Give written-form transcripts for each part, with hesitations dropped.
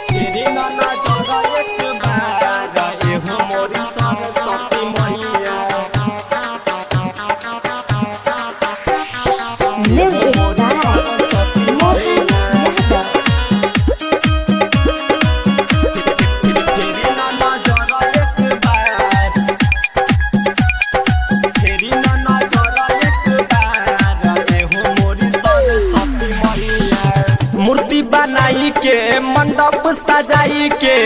तेरी नाना जरा एक बार एहो मोरी सरस्वती मैया। Music by Mohan Yadav. तेरी नाना जरा एक बार, तेरी नाना जरा एक बार एहो मोरी सरस्वती मैया। मूर्ति बनाई के मंडप सजाई के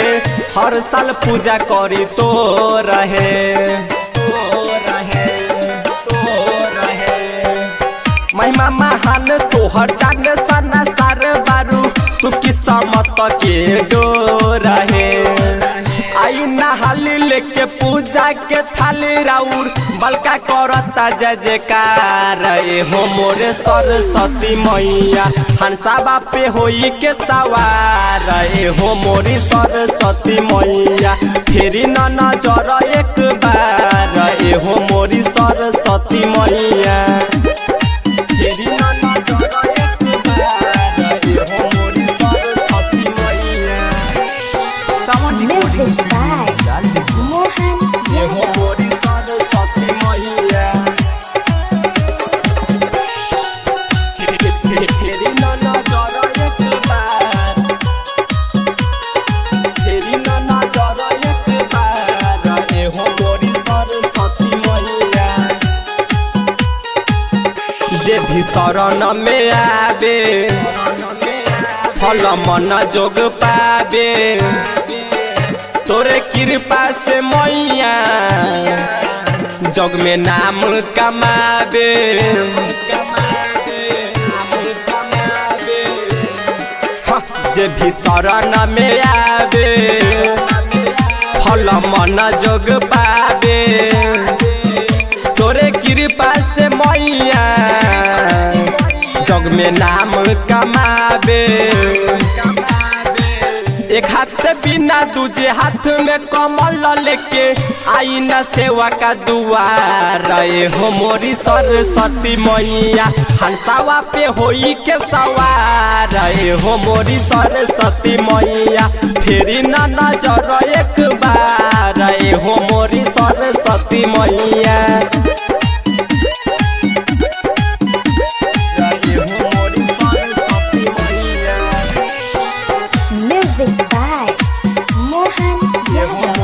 हर साल पूजा करी तो रहे महिमा महान तोहर जाग सना सार बारू तू किस्मत के डोर है। आई नहाली लेके पूजा के थाली राउर बलका करता जय जयकार हो मोरे सरस्वती मैया। हंसाबा पे होई के सवार हो मोरी सरस्वती मैया। फेरी न नजर एक बार हो मोरी सरस्वती मैया। तेरी नाना जरा एक बार एहो मोरी सरस्वती मैया। Music by Mohan एहो Yadav. मोरी सरस्वती मैया। तेरी नाना जरा एक बार, तेरी नाना जरा एक बार एहो मोरी सरस्वती मैया। जे भी शरण में आवे फल मन जोग पावे तोरे कृपा से मैया जग में नाम कमावे। हाँ, जे भी शरण में आवे फल मन जोग पावे तोरे कृपा से मैया जग में नाम कमावे। एक हाथ बिना दूजे हाथ में कमल लेके आई न सेवा का दुआर हो मोरी सरस्वती मैया। हंसावा पे होई के सवार हो मोरी सरस्वती मैया। फेरी न नजर एक बार हो मोरी सरस्वती मैया। Music by Mohan Yadav.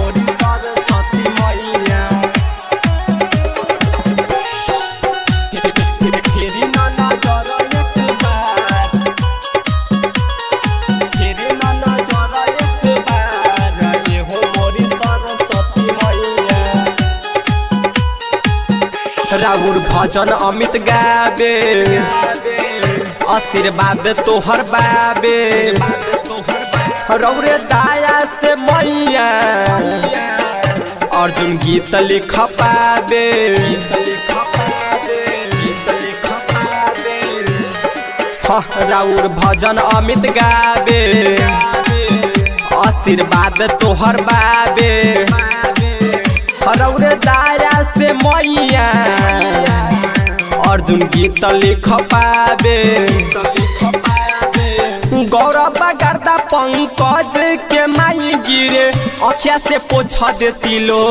राउर भजन अमित गावे आशीर्वाद तोहर बाबे रौरे दाया से मैया अर्जुन गीत लिख पावे। हाँ, राउर भजन अमित गावे आशीर्वाद तोहर बाबे रौरे दाया से मैया अर्जुन गीत लिख पावे। गौरव गर्दा पंकज के माई गिरे अखिया से पोछा देती लो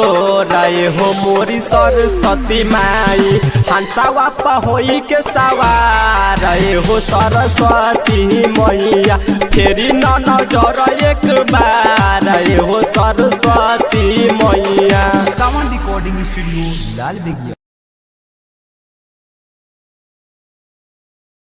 रहे हो मोरी सरस्वती माई। हंसावा पहोई के सवार हो सरस्वती मैया। फेरी न नजर एक बार हो सरस्वती मैया। सावन रिकॉर्डिंग स्टूडियो लाल बेगिया।